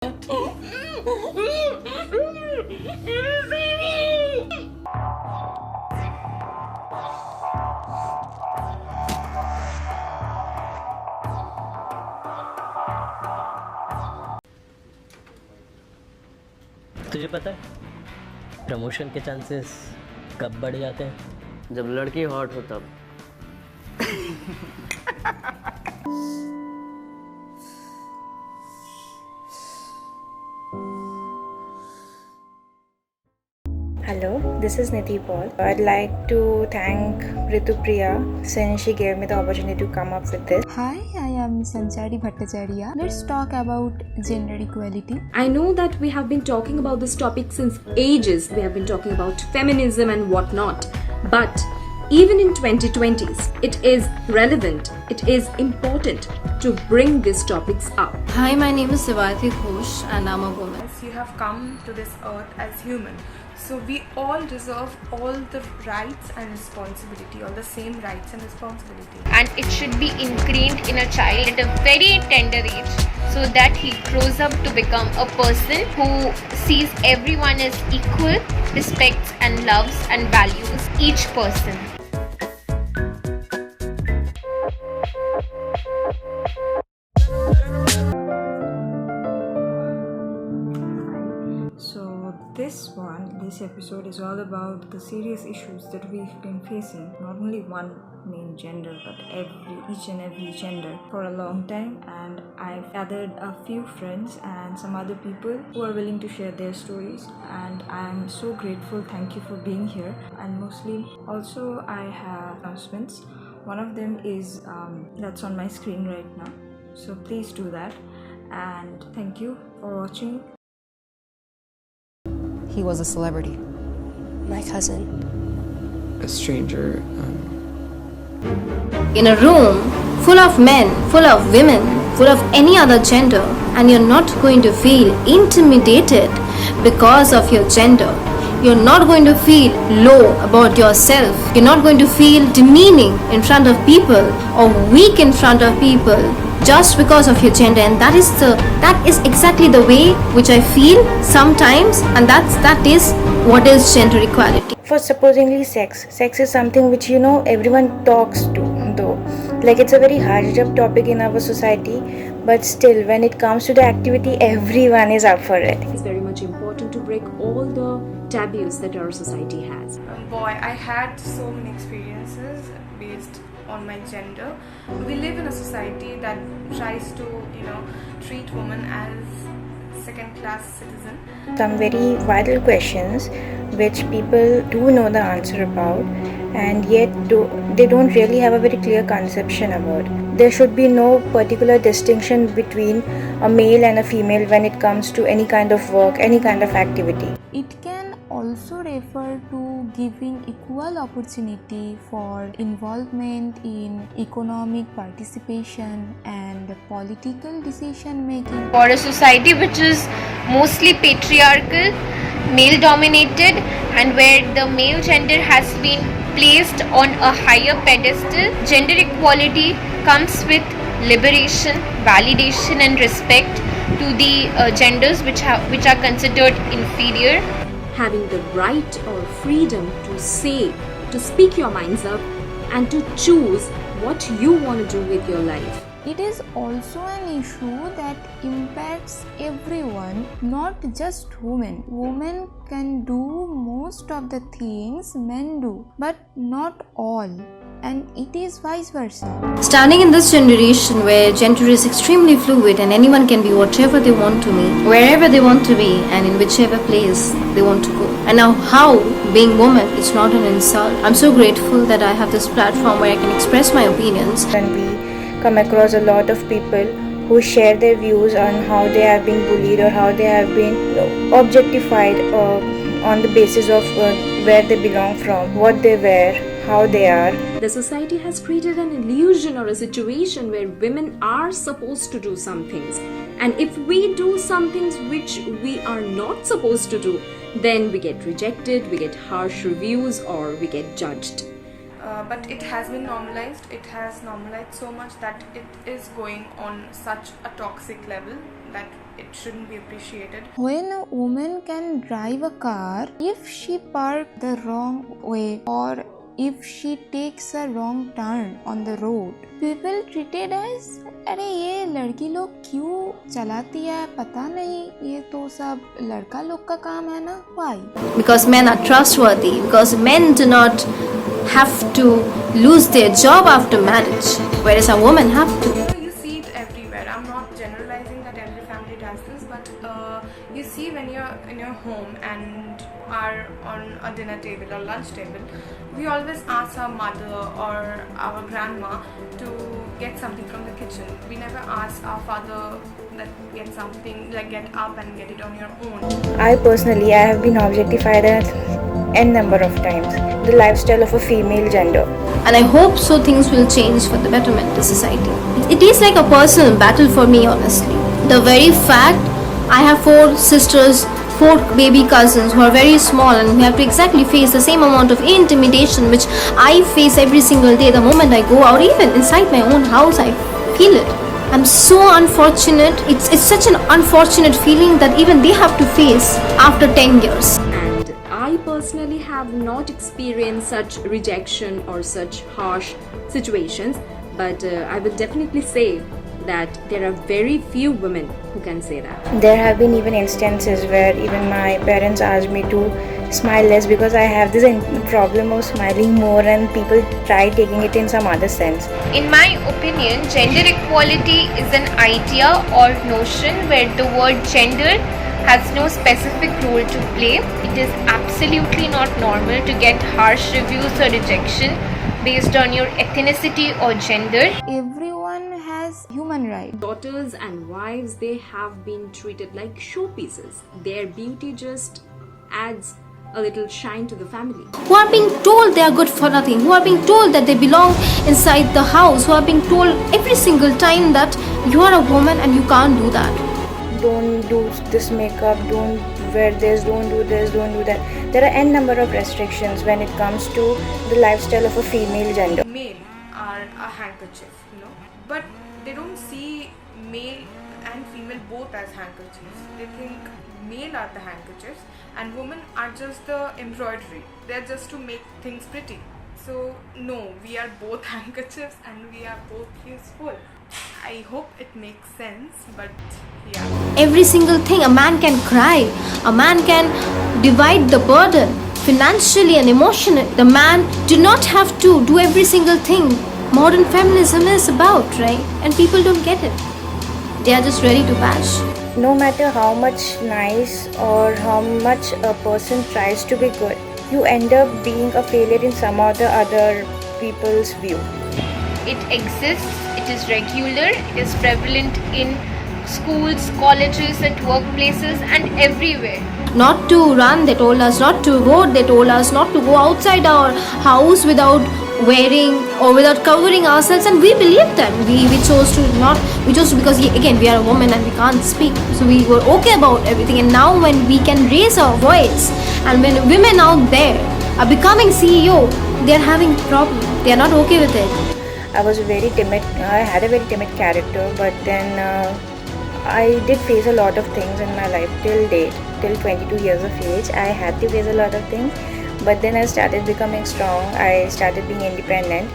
तुझे पता है प्रमोशन के चांसेस कब बढ़ जाते हैं? जब लड़की हॉट हो तब। Hello, this is Nidhi Paul. I'd like to thank Ritupriya since she gave me the opportunity to come up with this. Hi, I am Sanchari Bhattacharya. Let's talk about gender equality. I know that we have been talking about this topic since ages. We have been talking about feminism and whatnot. But even in 2020s, it is relevant, it is important to bring these topics up. Hi, my name is Sivathi Ghosh and I'm a woman. You have come to this earth as human. So we all deserve all the rights and responsibility, all the same rights and responsibility. And it should be ingrained in a child at a very tender age so that he grows up to become a person who sees everyone as equal, respects and loves and values each person. So this episode is all about the serious issues that we've been facing, not only one main gender but each and every gender for a long time, and I've gathered a few friends and some other people who are willing to share their stories, and I'm so grateful. Thank you for being here. And mostly also I have announcements. One of them is that's on my screen right now, so please do that, and thank you for watching. He was a celebrity. My cousin. A stranger. In a room full of men, full of women, full of any other gender, and you're not going to feel intimidated because of your gender. You're not going to feel low about yourself. You're not going to feel demeaning in front of people or weak in front of people just because of your gender, and that is exactly the way which I feel sometimes, and that is what is gender equality. For supposingly sex is something which everyone talks to, though like it's a very hush up topic in our society, but still when it comes to the activity, everyone is up for it. It's very much important to break all the taboos that our society has. Boy, I had so many experiences based on my gender. We live in a society that tries to, treat women as second-class citizen. Some very vital questions which people do know the answer about, and yet they don't really have a very clear conception about. There should be no particular distinction between a male and a female when it comes to any kind of work, any kind of activity. It can also refer to giving equal opportunity for involvement in economic participation and political decision making. For a society which is mostly patriarchal, male dominated, and where the male gender has been placed on a higher pedestal, gender equality comes with liberation, validation and respect to the genders which are considered inferior. Having the right or freedom to say, to speak your minds up and to choose what you want to do with your life. It is also an issue that impacts everyone, not just women. Women can do most of the things men do, but not all. And it is vice versa. Standing in this generation where gender is extremely fluid and anyone can be whatever they want to be, wherever they want to be, and in whichever place they want to go. And now how being woman is not an insult. I'm so grateful that I have this platform where I can express my opinions. And we come across a lot of people who share their views on how they have been bullied or how they have been objectified on the basis of where they belong from, what they wear, how they are. The society has created an illusion or a situation where women are supposed to do some things. And if we do some things which we are not supposed to do, then we get rejected, we get harsh reviews, or we get judged. But it has been normalized. It has normalized so much that it is going on such a toxic level that it shouldn't be appreciated. When a woman can drive a car, if she parks the wrong way or if she takes a wrong turn on the road, people treat it as अरे ये लड़की लोग क्यों चलाती है पता नहीं, ये तो सब लड़का लोग का काम है ना. Why? Because men are trustworthy, because men do not have to lose their job after marriage, whereas a woman have to. You see it everywhere. I'm not generalizing that every family does this, but you see when you're in your home and are on a dinner table or lunch table, we always ask our mother or our grandma to get something from the kitchen. We never ask our father that get something, like get up and get it on your own. I personally, I have been objectified n number of times, the lifestyle of a female gender. And I hope so things will change for the betterment of society. It is like a personal battle for me, honestly. The very fact I have 4 sisters, 4 baby cousins who are very small, and we have to exactly face the same amount of intimidation which I face every single day. The moment I go out, even inside my own house, I feel it. I'm so unfortunate. It's such an unfortunate feeling that even they have to face after 10 years. And I personally have not experienced such rejection or such harsh situations, but I will definitely say that there are very few women who can say that. There have been even instances where even my parents asked me to smile less because I have this problem of smiling more, and people try taking it in some other sense. In my opinion, gender equality is an idea or notion where the word gender has no specific role to play. It is absolutely not normal to get harsh reviews or rejection based on your ethnicity or gender. Everyone has human rights. Daughters and wives, they have been treated like showpieces. Their beauty just adds a little shine to the family. Who are being told they are good for nothing, who are being told that they belong inside the house, who are being told every single time that you are a woman and you can't do that. Don't do this makeup, don't wear this, don't do this, don't do that. There are n number of restrictions when it comes to the lifestyle of a female gender. Male are a handkerchief, but they don't see male and female both as handkerchiefs. They think male are the handkerchiefs and women are just the embroidery. They're just to make things pretty. So no, we are both handkerchiefs and we are both useful. I hope it makes sense, but yeah. Every single thing, a man can cry, a man can divide the burden financially and emotionally. The man do not have to do every single thing modern feminism is about, right? And people don't get it. They are just ready to bash. No matter how much nice or how much a person tries to be good, you end up being a failure in some or the other people's view. It exists, it is regular, it is prevalent in schools, colleges, at workplaces and everywhere. Not to run, they told us, not to vote, they told us not to go outside our house without wearing or without covering ourselves, and we believed them. We chose to because again we are a woman and we can't speak, so we were okay about everything. And now when we can raise our voice, and when women out there are becoming CEO, they are having problems. They are not okay with it. I was very timid. I had a very timid character, but then I did face a lot of things in my life till date. Till 22 years of age, I had to face a lot of things. But then I started becoming strong. I started being independent,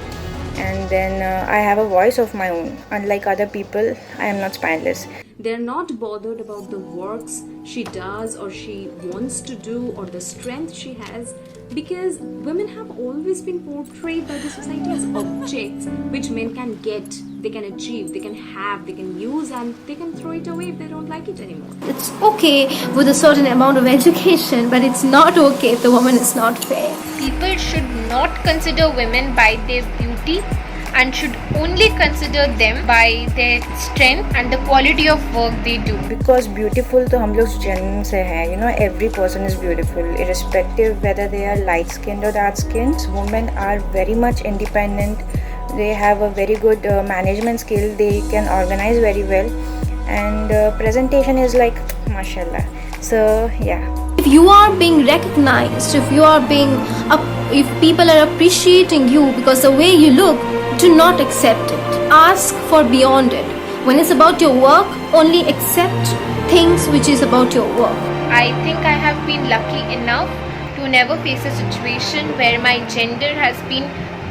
and then I have a voice of my own. Unlike other people, I am not spineless. They're not bothered about the works she does or she wants to do or the strength she has, because women have always been portrayed by the society as objects which men can get, they can achieve, they can have, they can use, and they can throw it away if they don't like it anymore. It's okay with a certain amount of education, but it's not okay if the woman is not fair. People should not consider women by their beauty and should only consider them by their strength and the quality of work they do. Because beautiful to हम लोग जन्म से हैं, every person is beautiful, irrespective whether they are light skinned or dark skinned. Women are very much independent. They have a very good management skill. They can organize very well, and presentation is like mashallah. So yeah. If you are being recognized, if people are appreciating you because the way you look, do not accept it. Ask for beyond it. When it's about your work, only accept things which is about your work. I think I have been lucky enough to never face a situation where my gender has been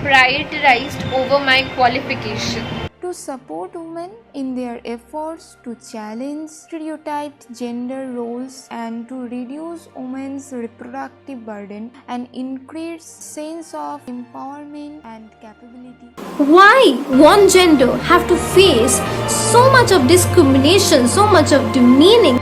prioritized over my qualification. To support women in their efforts to challenge stereotyped gender roles and to reduce women's reproductive burden and increase sense of empowerment and capability. Why one gender have to face so much of discrimination, so much of demeaning?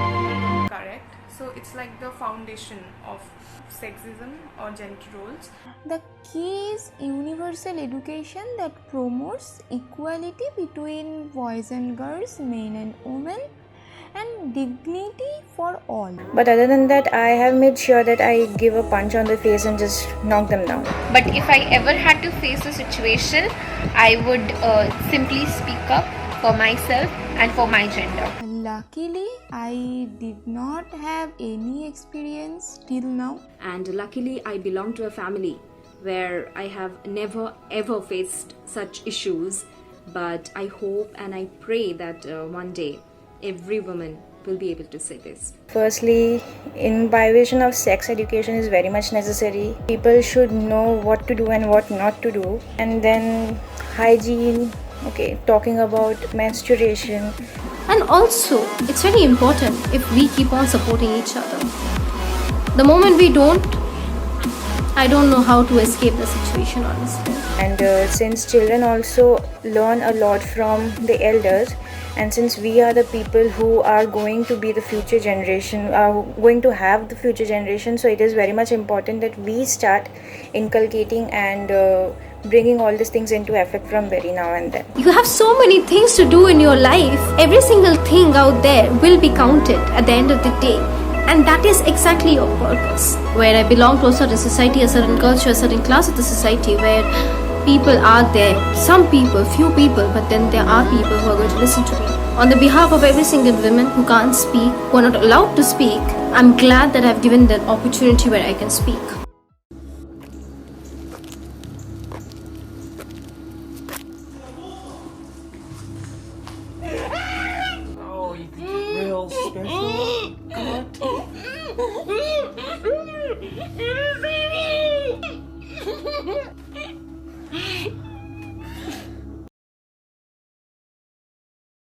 Correct. So it's like the foundation of sexism or gender roles. The key is universal education that promotes equality between boys and girls, men and women, and dignity for all. But other than that, I have made sure that I give a punch on the face and just knock them down. But if I ever had to face a situation, I would simply speak up for myself and for my gender. Luckily, I did not have any experience till now. And luckily, I belong to a family where I have never ever faced such issues. But I hope and I pray that one day every woman will be able to say this. Firstly, imbibition of sex education is very much necessary. People should know what to do and what not to do. And then hygiene, talking about menstruation. And also, it's very important if we keep on supporting each other. The moment we don't, I don't know how to escape the situation, honestly. And since children also learn a lot from the elders, and since we are the people who are going to be the future generation, are going to have the future generation, so it is very much important that we start inculcating and bringing all these things into effect from very now and then. You have so many things to do in your life. Every single thing out there will be counted at the end of the day. And that is exactly your purpose. Where I belong to a certain society, a certain culture, a certain class of the society where people are there. Some people, few people, but then there are people who are going to listen to me. On the behalf of every single woman who can't speak, who are not allowed to speak, I'm glad that I've given that opportunity where I can speak. Oh, you think you're real special? Come on.